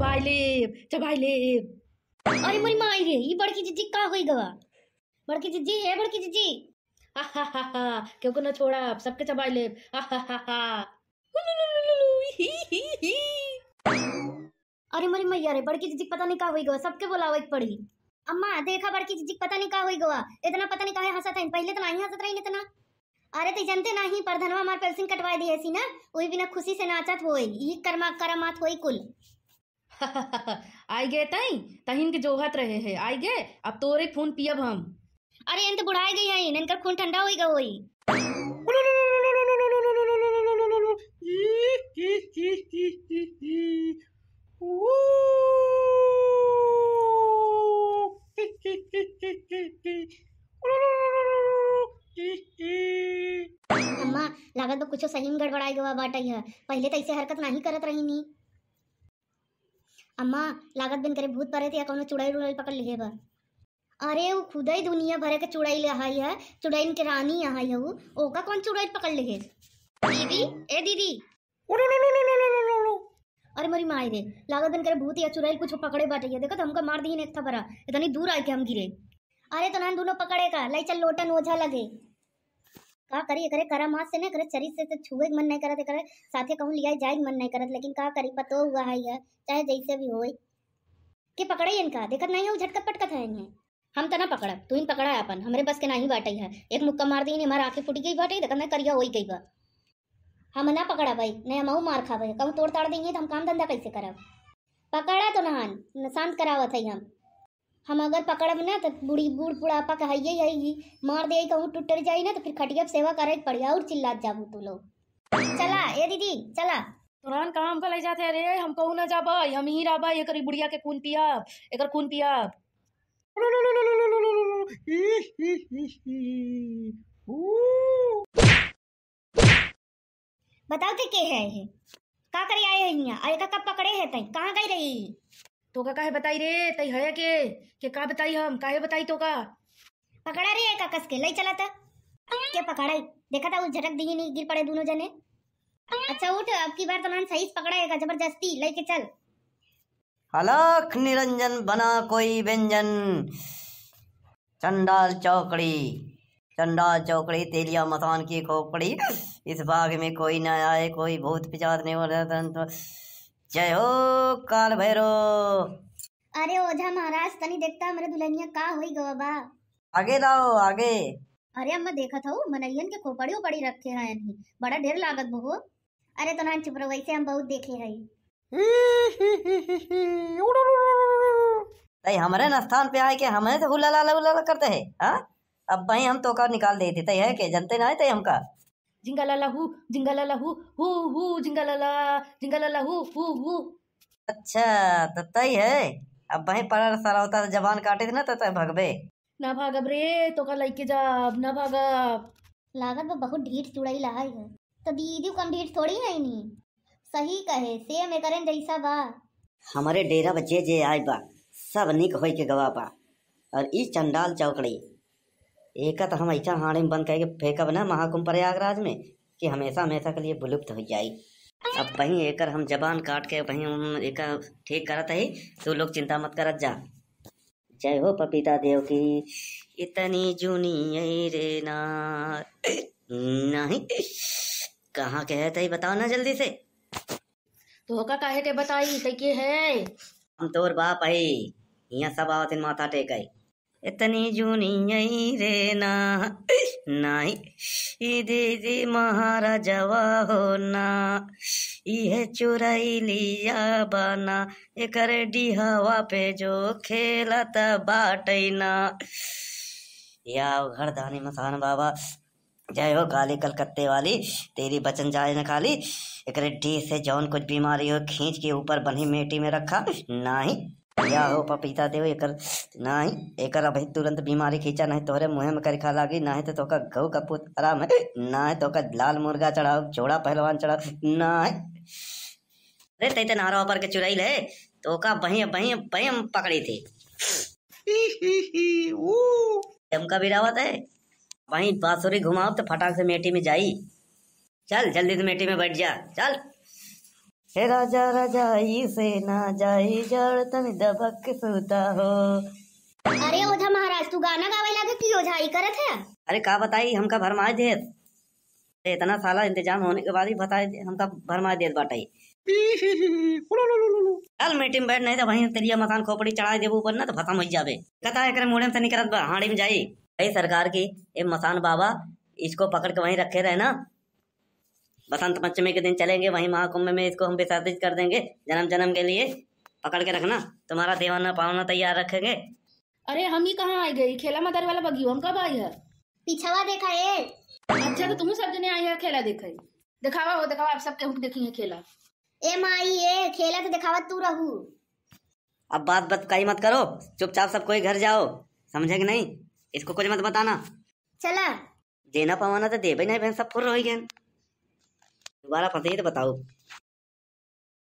चबाई ले। अरे मोरी माई रे, ये बड़की जीजी का होई गवा? बड़की जीजी है, बड़की जीजी। क्यों को न छोड़ा, सबके चबाई ले। अरे मोरी मैया रे, बड़की जीजी पता नहीं का होई गवा, सबके बुलावे के पड़ी। अम्मा देखा, बड़की जीजी पता नहीं का होई गवा, इतना पता नहीं काहे हंसत है। पहले तो नहीं हंसत रही इतना। अरे तो जानते नहीं, प्रधनवा हमार पेंसिल कटवा दी ऐसी ना, वही बिना खुशी से नाचत होई। ये करमात होई कुल। आई गए तहिन के जोहत रहे है, आई गए अब तोरे खून पियब हम। अरे इन तो बुढ़ाई गई है, इनका खून ठंडा होई गई होई। अम्मा लागत बा कुछ सही में गड़बड़ाई गवा बाटा है। पहले तो ऐसे हरकत नहीं करत रही नी। अम्मा लागत बिन करे भूत परे थे या कौनो चुड़ैल उड़ैल पकड़ लिए बा। अरे वो खुद ही दुनिया भरे के चुड़ैल आई है, चुड़ैल के रानी आई है। वो ओका कौन चुड़ैल पकड़ लिए? दीदी, ए दीदी। अरे मरी माई रे, लागत बिन करे भूत या चुड़ैल कुछ पकड़े बाटे है। देखो हमको मार दी एक था बरा, इतनी दूर आए के हम गिरे। अरे तो नान दोनों पकड़े का लाई चल, लोटन ओझा लगे का करी करे करा मास से न करे, शरीर से छुए मन नहीं करत करे, साथे कहूं लिया जाए मन नहीं करत, लेकिन का करी पतो हुआ है चाहे जैसे भी होए के पकड़े इनका। देखत नहीं हो झटकत पटकत है इन्हें। हम तो ना पकड़ा, तू इन पकड़ा है अपन, हमरे बस के नहीं बाटे है। एक मुक्का मार दी हमारा आंखें फुटी गई बाटे, देखत नहीं करिया होई गई बा। हम ना पकड़ा भाई, नहीं हम मार खावे कहूं तोड़ ताड़ देंगे तो हम काम धंधा कैसे करब? पकड़ा तो नहान शांत करावत है हम अगर पकड़ब ना तो बूढ़ बुढ़ापा कहिए मार दे कहूँ टूट जाई ना तो फिर खटिया सेवा करे पड़ और चिल्लात जाबू तू लोग। चला ए दीदी चला। तुरंत काम का ले जाते रे, हम कहूँ ना जाबा, हम ही रहबा, एकर बुढ़िया के खून पियब, एकर खून पियब। बताओ के है ये का करे आए हैं यहाँ? आए का कब पकड़े है तई कहाँ गई रही? तो का काहे बताई रे, तई है के का बताई, हम काहे बताई तो का? पकड़ा रे का कस के लई चला था क्या पकड़ाई? देखा था वो झटक दी नहीं, गिर पड़े दोनों जने। अच्छा उठ, अब की बार तो नान सही पकड़ाएगा, जबरदस्ती लेके चल। अलख निरंजन बना कोई व्यंजन, चंडाल चौकड़ी तेलिया मसान की खोपड़ी, इस बाग में कोई न आए, कोई भूत पिचात नहीं वाला। जय हो काल भैरव। अरे ओझा महाराज तनी देखता मेरे दुल्हनिया का होई गवा बा। आगे लाओ आगे। अरे अम्मा देखा था मनैयन के खोपड़ी उपड़ी रखे हैं, बड़ा ढेर लागत बहु। अरे तो ना चुप रहो, वैसे हम बहुत देखे हैं। तई हमारे स्थान पे आए के हमें तो हुला करते हैं। हाँ अब भाई हम तो का निकाल देते तई है के जनते ना है तई हमका। जिंगालाला हु हु जिंगालाला हु। अच्छा तो तई है, अब वहीं पर सारा होता जबान काटे थे ना तो भगबे ना भागब रे, तो का लेके जाब ना भागब। लागत वो बहुत ढीठ चुड़ाई लाई है, तो दीदी कम ढीठ थोड़ी है नहीं। सही कहे सेम एकरन जैसा बा। हमारे डेरा बच्चे जे आए बा सब निक होई के गवा बा, और ई चंडाल चौकड़ी एक तो हम ऐसा हाड़े में बंद करके फेंकब ना महाकुंभ प्रयागराज में कि हमेशा हमेशा के लिए विलुप्त हो जाए। अब वहीं एकर हम जबान काट के वहीं एक ठीक करत है, तो लोग चिंता मत करत जा। जय हो पपीता देव की, इतनी जूनी रे ना नहीं कहाँ के है तई बताओ ना जल्दी से। तो का काहे के बताई तई के है? हम तोर बाप है, यहाँ सब आवत माथा टेकाई। इतनी जूनी रे ना नहीं दीदी महाराजवा हो ना, यह चुराई लिया बना एकर डिहवा पे जो खेलत बाटैना। या घरदानी मसान बाबा, जय हो काली कलकत्ते वाली, तेरी बचन जाए न खाली। एक डी से जौन कुछ बीमारी हो खींच के ऊपर बन्ही मेटी में रखा नहीं। या हो पपीता देव एकर नहीं, एकर अभी तुरंत बीमारी खींचा नहीं तोहरे मुँह में कर खा लागी, नहीं तो तोका गऊ का पुत आराम है, नहीं तो का लाल मुर्गा चढ़ाओ, जोड़ा पहलवान चढ़ाओ नहीं। अरे तई तो नारा पर के चुराई ले तो का बही पकड़ी थी। हमका भी रावत है, वहीं बांसुरी घुमाओ तो फटाक से मेटी में जाई। चल जल्दी से मेटी में बैठ जा चल। हे राजा रजाई से ना जाई जड़ तन दबक के सूता हो। अरे ओझा महाराज तू गाना गावे लागे की ओझाई करत है? अरे का बताई हमका भरमाए देत, इतना साला इंतजाम होने के बाद ही बताए हमका भरमाए देत बाटाई। चल मीटिंग बैठ, नहीं तो वहीं तेलिया मकान खोपड़ी चढ़ाई देबू ऊपर ना तो खत्म हो जाबे। कहता है एकरे मुड़े में नहीं करत बा, हाड़ी में जाई भाई सरकार की ये मसान बाबा, इसको पकड़ के वहीं रखे रहे ना। बसंत पंचमी के दिन चलेंगे वहीं महाकुंभ में, इसको हम विसर्जित कर देंगे जन्म जन्म के लिए। पकड़ के रखना, तुम्हारा देवाना पावना तैयार रखेंगे। अरे हम ही कहाँ आ गई, खेला मदर वाला बगियो हम कब आई है? पिछवा देखा है। अच्छा तो तुम सब जने आई है खेला देखे? दिखावा हो दिखावा, आप सबके हुक देखी है खेला। ए माई ये खेला तो दिखावा तू रहू। अब बात बतकाई मत करो, चुपचाप सब कोई घर जाओ, समझे कि नहीं? इसको कुछ मत बताना। चला देना पावाना तो दे भाई, नहीं बहन सब फुर हो गए। दोबारा फंसे तो बताओ।